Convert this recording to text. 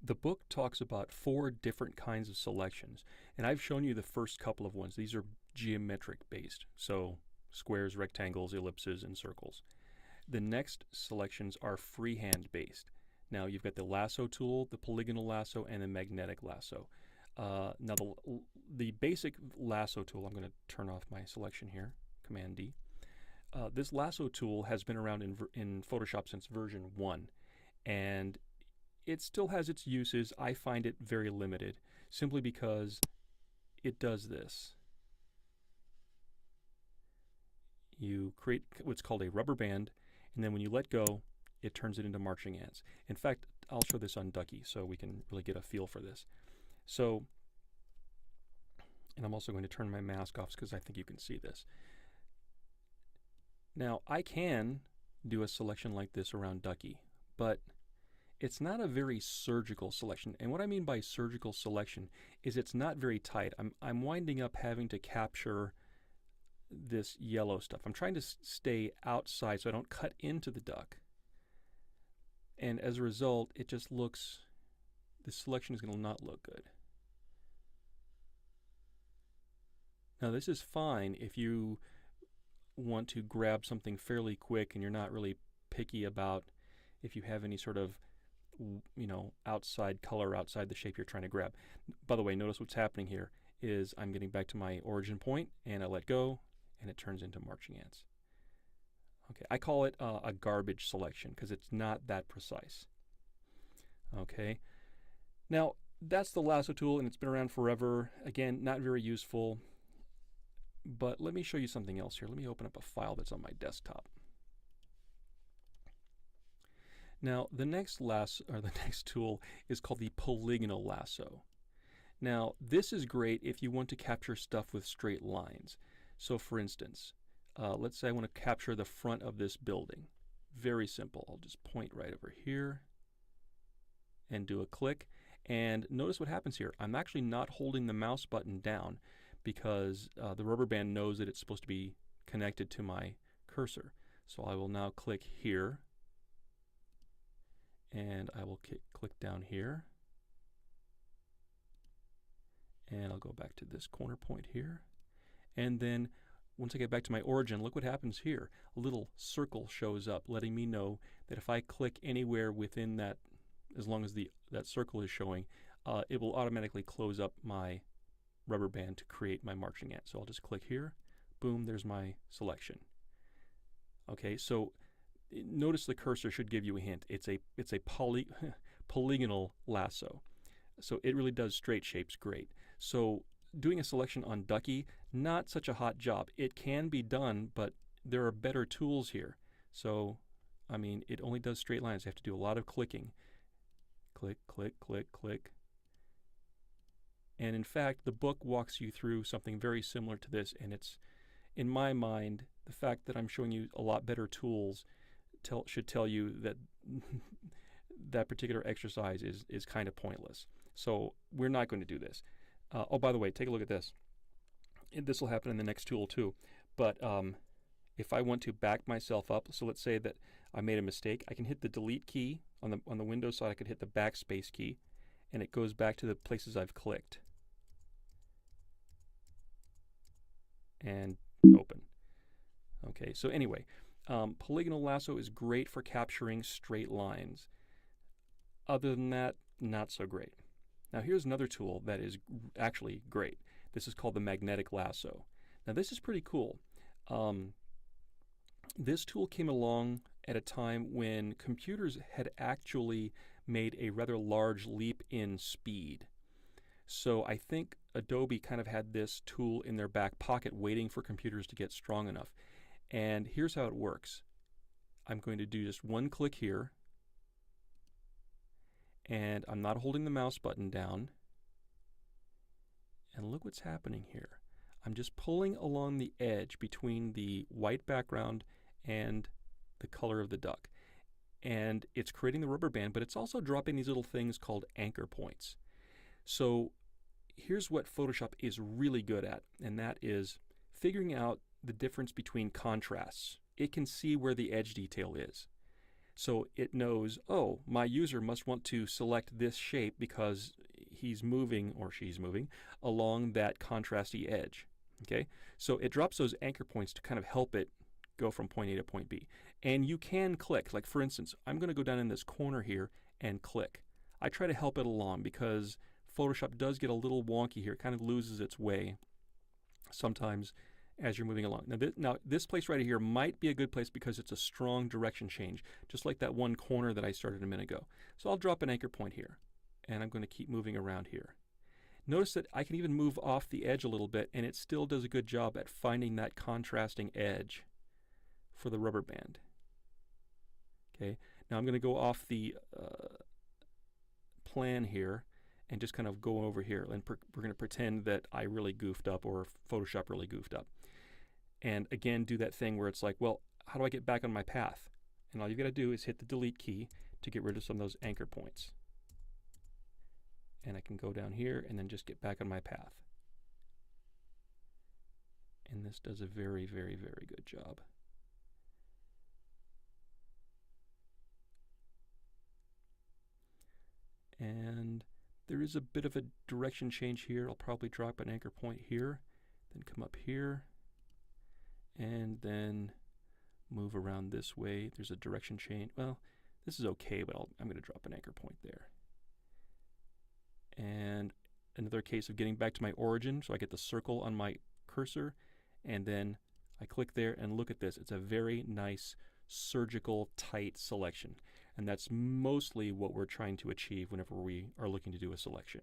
The book talks about 4 different kinds of selections, and I've shown you the first couple of ones. These are geometric based, so squares, rectangles, ellipses, and circles. The next selections are freehand based. Now you've got the lasso tool, the polygonal lasso, and the magnetic lasso. Now the basic lasso tool, I'm going to turn off my selection here, Command D. This lasso tool has been around in Photoshop since version 1, and it still has its uses. I find it very limited simply because it does this. You create what's called a rubber band, and then when you let go, it turns it into marching ants. In fact, I'll show this on Ducky so we can really get a feel for this. So, and I'm also going to turn my mask off because I think you can see this. Now, I can do a selection like this around Ducky, but it's not a very surgical selection. And what I mean by surgical selection is it's not very tight. I'm winding up having to capture this yellow stuff. I'm trying to stay outside so I don't cut into the duck. And as a result, it just looks, this selection is going to not look good. Now this is fine if you want to grab something fairly quick and you're not really picky about if you have any sort of, outside color outside the shape you're trying to grab. By the way, notice what's happening here is I'm getting back to my origin point and I let go and it turns into marching ants. Okay, I call it a garbage selection because it's not that precise. Okay, now that's the lasso tool and it's been around forever. Again, not very useful, but let me show you something else here. Let me open up a file that's on my desktop. Now, the next tool is called the polygonal lasso. Now, this is great if you want to capture stuff with straight lines. So, for instance, let's say I want to capture the front of this building. Very simple. I'll just point right over here and do a click. And notice what happens here. I'm actually not holding the mouse button down because the rubber band knows that it's supposed to be connected to my cursor. So I will now click here. And I will click down here. And I'll go back to this corner point here. And then once I get back to my origin, look what happens here. A little circle shows up letting me know that if I click anywhere within that, as long as that circle is showing, it will automatically close up my rubber band to create my marching ant. So I'll just click here. Boom, there's my selection. Okay, so notice the cursor should give you a hint. It's a polygonal lasso. So it really does straight shapes great. So doing a selection on Ducky, not such a hot job. It can be done, but there are better tools here. So, I mean, it only does straight lines. You have to do a lot of clicking. Click, click, click, click. And in fact, the book walks you through something very similar to this, and it's, in my mind, the fact that I'm showing you a lot better tools should tell you that that particular exercise is kind of pointless. So we're not going to do this. Oh, by the way, take a look at this. This will happen in the next tool too. But if I want to back myself up, so let's say that I made a mistake, I can hit the delete key on the Windows side. I could hit the backspace key, and it goes back to the places I've clicked. And open. Okay, so anyway. Polygonal lasso is great for capturing straight lines. Other than that, not so great. Now here's another tool that is actually great. This is called the magnetic lasso. Now this is pretty cool. This tool came along at a time when computers had actually made a rather large leap in speed. So I think Adobe kind of had this tool in their back pocket waiting for computers to get strong enough. And here's how it works. I'm going to do just one click here, and I'm not holding the mouse button down. And look what's happening here. I'm just pulling along the edge between the white background and the color of the duck. And it's creating the rubber band, but it's also dropping these little things called anchor points. So here's what Photoshop is really good at, and that is figuring out the difference between contrasts. It can see where the edge detail is. So it knows, oh, my user must want to select this shape because he's moving or she's moving along that contrasty edge. Okay, so it drops those anchor points to kind of help it go from point A to point B. And you can click, like for instance, I'm going to go down in this corner here and click. I try to help it along because Photoshop does get a little wonky here. It kind of loses its way sometimes as you're moving along. Now this place right here might be a good place because it's a strong direction change, just like that one corner that I started a minute ago. So I'll drop an anchor point here, and I'm going to keep moving around here. Notice that I can even move off the edge a little bit, and it still does a good job at finding that contrasting edge for the rubber band. Okay, now I'm going to go off the plan here and just kind of go over here, and we're going to pretend that I really goofed up or Photoshop really goofed up. And again, do that thing where it's like, well, how do I get back on my path? And all you've got to do is hit the delete key to get rid of some of those anchor points. And I can go down here and then just get back on my path. And this does a very, very, very good job. And there is a bit of a direction change here. I'll probably drop an anchor point here, then come up here, and then move around this way. There's a direction change. Well, this is okay, but I'm going to drop an anchor point there. And another case of getting back to my origin, so I get the circle on my cursor, and then I click there, and look at this. It's a very nice, surgical, tight selection. And that's mostly what we're trying to achieve whenever we are looking to do a selection.